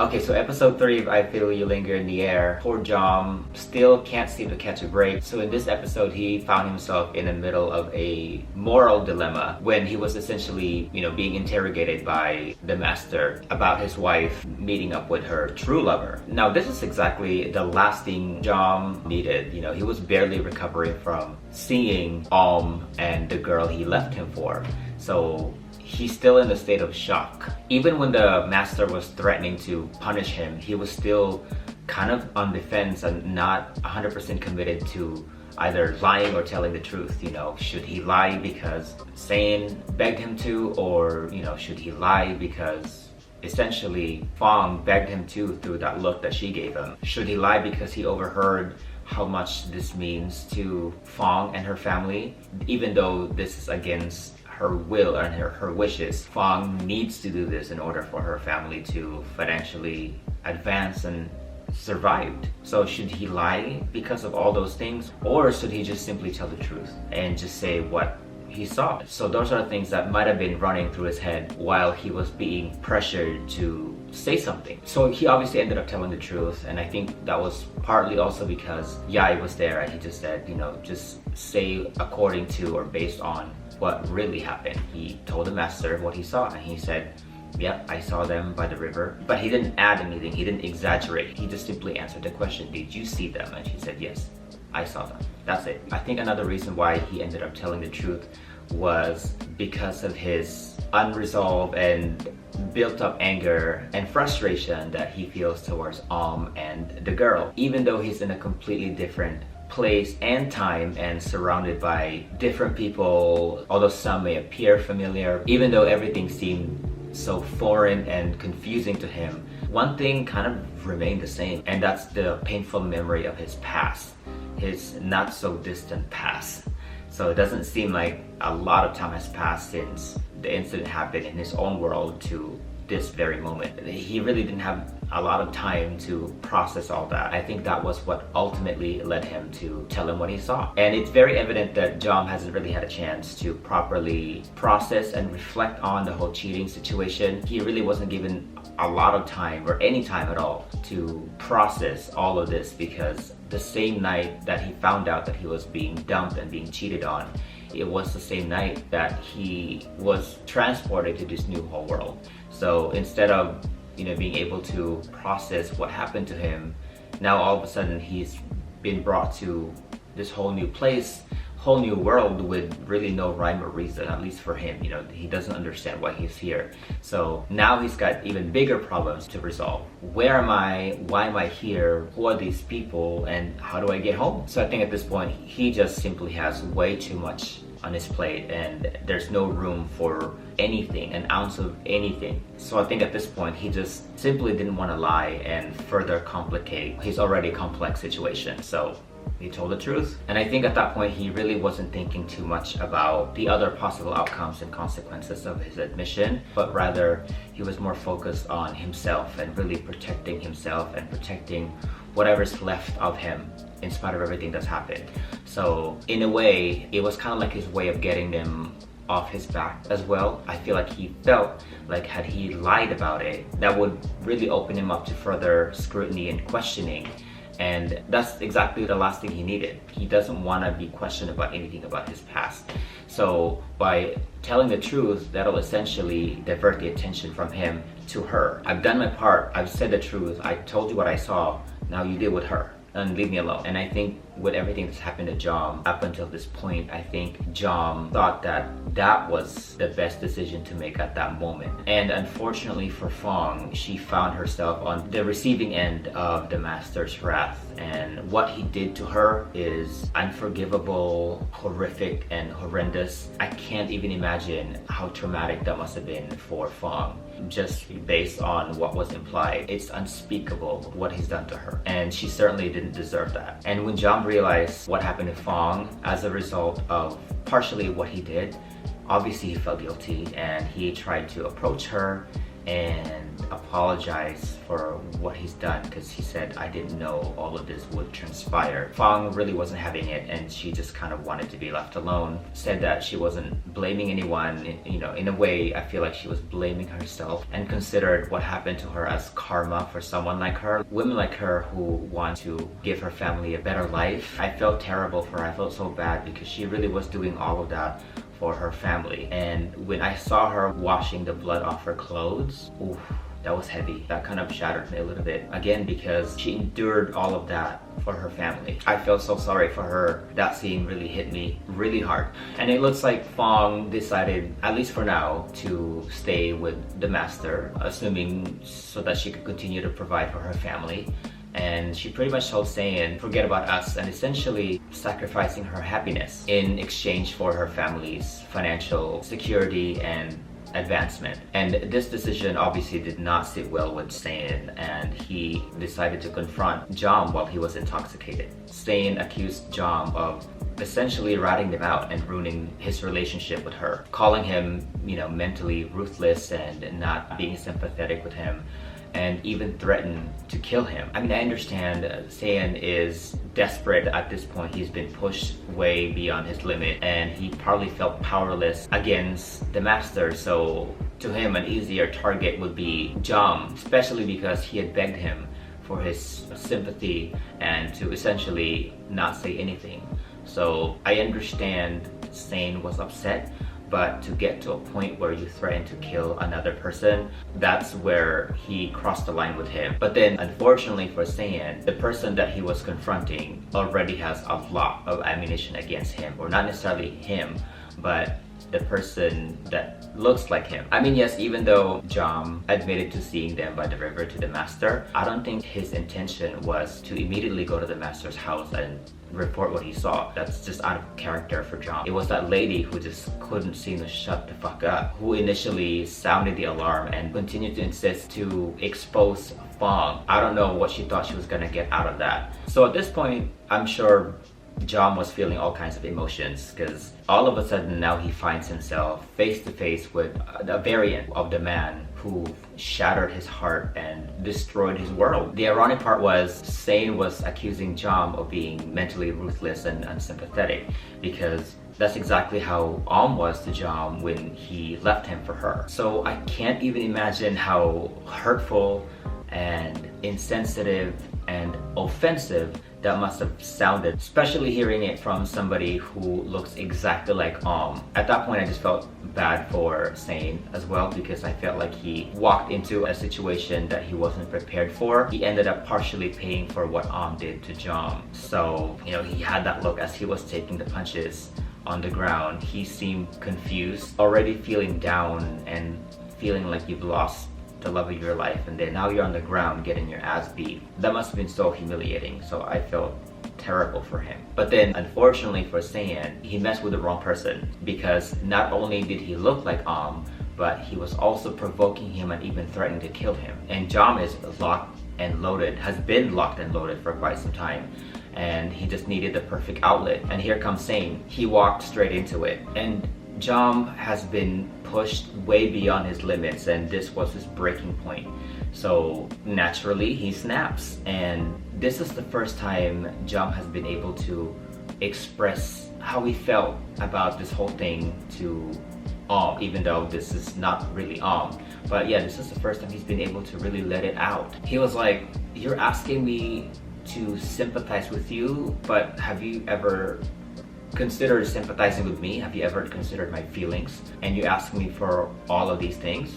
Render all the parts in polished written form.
Okay, so episode 3 of I Feel You Linger in the air. Poor Jom still can't seem to catch a break. So in this episode, he found himself in the middle of a moral dilemma when he was essentially, being interrogated by the master about his wife meeting up with her true lover. Now, this is exactly the last thing Jom needed. He was barely recovering from seeing and the girl he left him for. So he's still in a state of shock. Even when the master was threatening to punish him, he was still kind of on the fence and not 100% committed to either lying or telling the truth. Should he lie because Saen begged him to, or should he lie because essentially Fong begged him to through that look that she gave him? Should he lie because he overheard how much this means to Fong and her family, even though this is against her will and her wishes? Fong needs to do this in order for her family to financially advance and survive. So should he lie because of all those things, or should he just simply tell the truth and just say what he saw? So those are things that might have been running through his head while he was being pressured to say something. So he obviously ended up telling the truth, and I think that was partly also because Yai was there and he just said, just say according to or based on what really happened. He told the master what he saw, and he said, yep, I saw them by the river. But he didn't add anything, he didn't exaggerate. He just simply answered the question, did you see them? And she said, yes, I saw them. That's it. I think another reason why he ended up telling the truth was because of his unresolved and built up anger and frustration that he feels towards and the girl. Even though he's in a completely different place and time and surrounded by different people, although some may appear familiar, even though everything seemed so foreign and confusing to him, one thing kind of remained the same, and that's the painful memory of his past, his not so distant past. So it doesn't seem like a lot of time has passed since the incident happened in his own world to this very moment. He really didn't have a lot of time to process all that. I think that was what ultimately led him to tell him what he saw. And it's very evident that Jom hasn't really had a chance to properly process and reflect on the whole cheating situation. He really wasn't given a lot of time or any time at all to process all of this, because the same night that he found out that he was being dumped and being cheated on, it was the same night that he was transported to this new whole world. So instead of being able to process what happened to him, now all of a sudden he's been brought to this whole new place, whole new world with really no rhyme or reason, at least for him. He doesn't understand why he's here. So now he's got even bigger problems to resolve. Where am I? Why am I here? Who are these people? And how do I get home? So I think at this point, he just simply has way too much on his plate, and there's no room for anything, an ounce of anything. So I think at this point, he just simply didn't want to lie and further complicate his already complex situation. So he told the truth. And I think at that point, he really wasn't thinking too much about the other possible outcomes and consequences of his admission, but rather he was more focused on himself and really protecting himself and protecting whatever's left of him in spite of everything that's happened. So in a way, it was kind of like his way of getting them off his back as well. I feel like he felt like had he lied about it, that would really open him up to further scrutiny and questioning. And that's exactly the last thing he needed. He doesn't want to be questioned about anything about his past. So by telling the truth, that'll essentially divert the attention from him to her. I've done my part. I've said the truth. I told you what I saw. Now you deal with her and leave me alone. And I think with everything that's happened to Jom up until this point, I think Jom thought that that was the best decision to make at that moment. And unfortunately for Fong, she found herself on the receiving end of the master's wrath. And what he did to her is unforgivable, horrific, and horrendous. I can't even imagine how traumatic that must have been for Fong. Just based on what was implied, it's unspeakable what he's done to her. And she certainly didn't deserve that. And when Jom realized what happened to Fong as a result of partially what he did, obviously he felt guilty and he tried to approach her and apologize for what he's done because he said, I didn't know all of this would transpire. Fong really wasn't having it and she just kind of wanted to be left alone. Said that she wasn't blaming anyone. In a way, I feel like she was blaming herself and considered what happened to her as karma for someone like her. Women like her who want to give her family a better life. I felt terrible for her. I felt so bad because she really was doing all of that for her family. And when I saw her washing the blood off her clothes, oof, that was heavy. That kind of shattered me a little bit. Again, because she endured all of that for her family. I felt so sorry for her. That scene really hit me really hard. And it looks like Fong decided, at least for now, to stay with the master, assuming so that she could continue to provide for her family. And she pretty much told Sayan, forget about us, and essentially sacrificing her happiness in exchange for her family's financial security and advancement. And this decision obviously did not sit well with Sayan, and he decided to confront Jom while he was intoxicated. Sayan accused Jom of essentially ratting them out and ruining his relationship with her, calling him, mentally ruthless and not being sympathetic with him, and even threatened to kill him. I mean, I understand Sayan is desperate at this point. He's been pushed way beyond his limit and he probably felt powerless against the master. So to him, an easier target would be Jom, especially because he had begged him for his sympathy and to essentially not say anything. So I understand Sayan was upset, but to get to a point where you threaten to kill another person, that's where he crossed the line with him. But then, unfortunately for Sayan, the person that he was confronting already has a lot of ammunition against him, or not necessarily him, but the person that looks like him. I mean, yes, even though Jom admitted to seeing them by the river to the master, I don't think his intention was to immediately go to the master's house and report what he saw. That's just out of character for Jom. It was that lady who just couldn't seem to shut the fuck up, who initially sounded the alarm and continued to insist to expose Fong. I don't know what she thought she was gonna get out of that. So at this point, I'm sure Jom was feeling all kinds of emotions because all of a sudden now he finds himself face to face with a variant of the man who shattered his heart and destroyed his world. The ironic part was Saen was accusing Jom of being mentally ruthless and unsympathetic because that's exactly how was to Jom when he left him for her. So I can't even imagine how hurtful and insensitive and offensive that must have sounded, especially hearing it from somebody who looks exactly like At that point, I just felt bad for Saen as well because I felt like he walked into a situation that he wasn't prepared for. He ended up partially paying for what did to Jom. So, he had that look as he was taking the punches on the ground. He seemed confused, already feeling down and feeling like you've lost the love of your life, and then now you're on the ground getting your ass beat. That must have been so humiliating, so I felt terrible for him. But then, unfortunately for Sayan, he messed with the wrong person because not only did he look like but he was also provoking him and even threatening to kill him. And Jom is locked and loaded, has been locked and loaded for quite some time, and he just needed the perfect outlet. And here comes Sayan. He walked straight into it. And Jom has been pushed way beyond his limits, and this was his breaking point. So naturally, he snaps. And this is the first time Jom has been able to express how he felt about this whole thing to even though this is not really But yeah, this is the first time he's been able to really let it out. He was like, you're asking me to sympathize with you, but have you ever considered sympathizing with me? Have you ever considered my feelings? And you ask me for all of these things?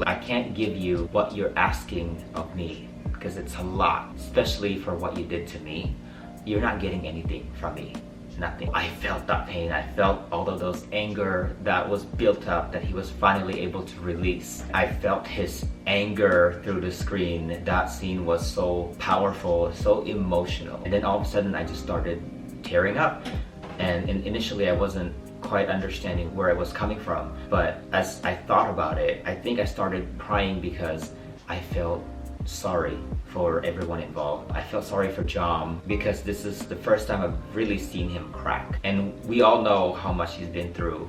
I can't give you what you're asking of me because it's a lot, especially for what you did to me. You're not getting anything from me. Nothing. I felt that pain. I felt all of those anger that was built up that he was finally able to release. I felt his anger through the screen. That scene was so powerful, so emotional. And then all of a sudden I just started tearing up. And initially I wasn't quite understanding where it was coming from. But as I thought about it, I think I started crying because I felt sorry for everyone involved. I felt sorry for Jom because this is the first time I've really seen him crack. And we all know how much he's been through.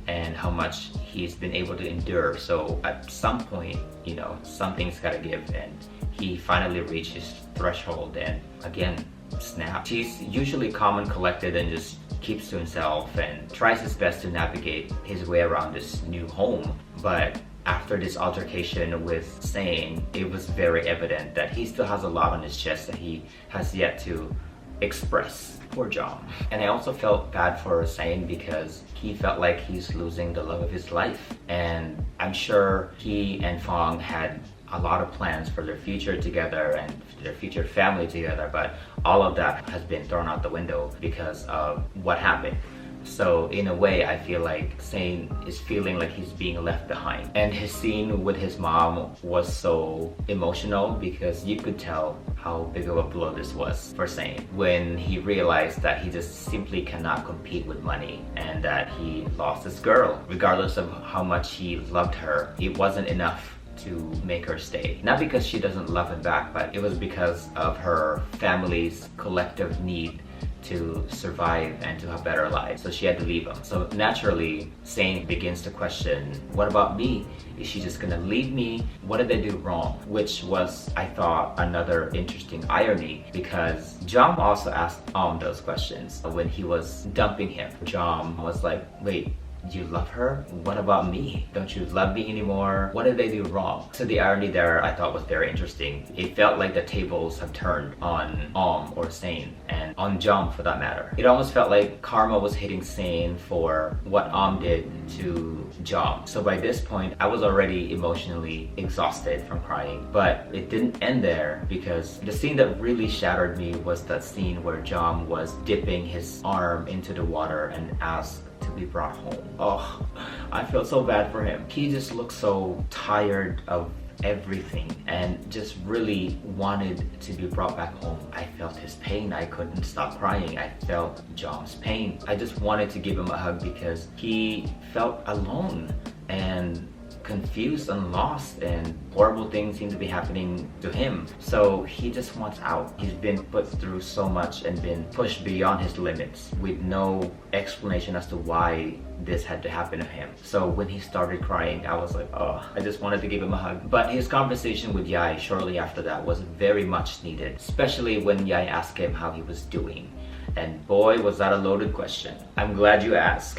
and how much he's been able to endure. So at some point, you know, something's gotta give, and he finally reached his threshold and again snapped. He's usually calm and collected and just keeps to himself and tries his best to navigate his way around this new home. But after this altercation with Saen, it was very evident that he still has a lot on his chest that he has yet to express. Poor Jom. And I also felt bad for Saen because he felt like he's losing the love of his life. And I'm sure he and Fong had a lot of plans for their future together and their future family together, but all of that has been thrown out the window because of what happened. So in a way, I feel like Saen is feeling like he's being left behind. And his scene with his mom was so emotional because you could tell how big of a blow this was for Saen when he realized that he just simply cannot compete with money and that he lost his girl. Regardless of how much he loved her, it wasn't enough to make her stay. Not because she doesn't love him back, but it was because of her family's collective need to survive and to have better lives. So she had to leave him. So naturally, Saen begins to question, what about me? Is she just gonna leave me? What did I do wrong? Which was, I thought, another interesting irony because Jom also asked those questions when he was dumping him. Jom was like, wait, you love her? What about me? Don't you love me anymore? What did they do wrong? So the irony there I thought was very interesting. It felt like the tables have turned on or Saen and on Jom for that matter. It almost felt like karma was hitting Saen for what did to Jom. So by this point, I was already emotionally exhausted from crying, but it didn't end there because the scene that really shattered me was that scene where Jom was dipping his arm into the water and asked to be brought home. Oh, I feel so bad for him. He just looked so tired of everything and just really wanted to be brought back home. I felt his pain. I couldn't stop crying. I felt Jom's pain. I just wanted to give him a hug because he felt alone and confused and lost, and horrible things seem to be happening to him. So he just wants out. He's been put through so much and been pushed beyond his limits with no explanation as to why this had to happen to him. So when he started crying, I was like, oh, I just wanted to give him a hug. But his conversation with Yai shortly after that was very much needed, especially when Yai asked him how he was doing. And boy, was that a loaded question. I'm glad you asked.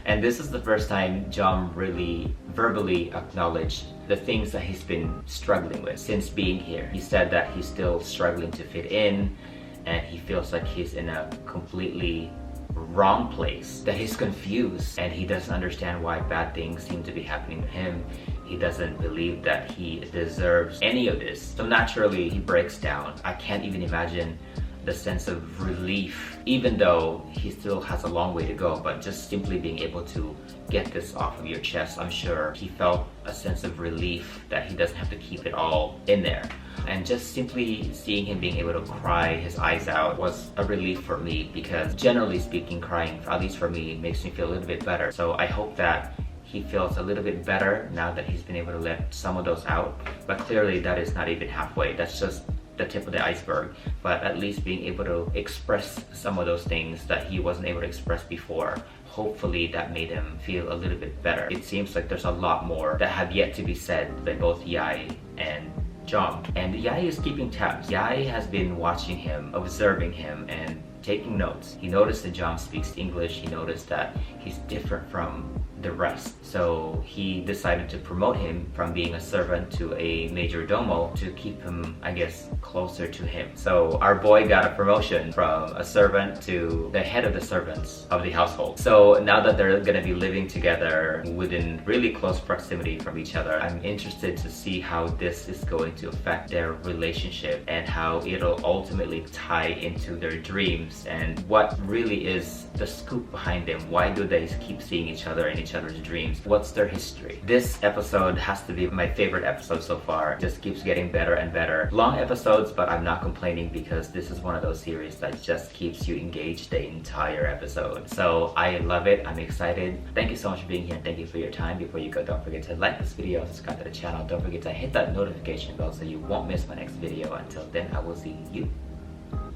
And this is the first time Jom really verbally acknowledged the things that he's been struggling with since being here. He said that he's still struggling to fit in and he feels like he's in a completely wrong place, that he's confused and he doesn't understand why bad things seem to be happening to him. He doesn't believe that he deserves any of this. So naturally, he breaks down. I can't even imagine the sense of relief, even though he still has a long way to go, but just simply being able to get this off of your chest, I'm sure he felt a sense of relief that he doesn't have to keep it all in there. And just simply seeing him being able to cry his eyes out was a relief for me because generally speaking, crying, at least for me, makes me feel a little bit better. So I hope that he feels a little bit better now that he's been able to let some of those out. But clearly that is not even halfway. That's just the tip of the iceberg, but at least being able to express some of those things that he wasn't able to express before, hopefully that made him feel a little bit better. It seems like there's a lot more that have yet to be said by both Yai and Jom. And Yai is keeping tabs. Yai has been watching him, observing him, and taking notes. He noticed that Jom speaks English. He noticed that he's different from the rest. So he decided to promote him from being a servant to a major domo to keep him, I guess, closer to him. So our boy got a promotion from a servant to the head of the servants of the household. So now that they're gonna be living together within really close proximity from each other, I'm interested to see how this is going to affect their relationship and how it'll ultimately tie into their dreams and what really is the scoop behind them. Why do they keep seeing each other in each other's dreams? What's their history? This episode has to be my favorite episode so far. It just keeps getting better and better. Long episodes, but I'm not complaining because this is one of those series that just keeps you engaged the entire episode. So I love it. I'm excited. Thank you so much for being here and thank you for your time. Before you go, don't forget to like this video, subscribe to the channel. Don't forget to hit that notification bell so you won't miss my next video. Until then, I will see you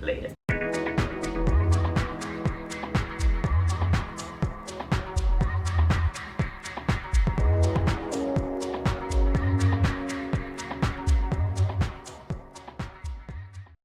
later.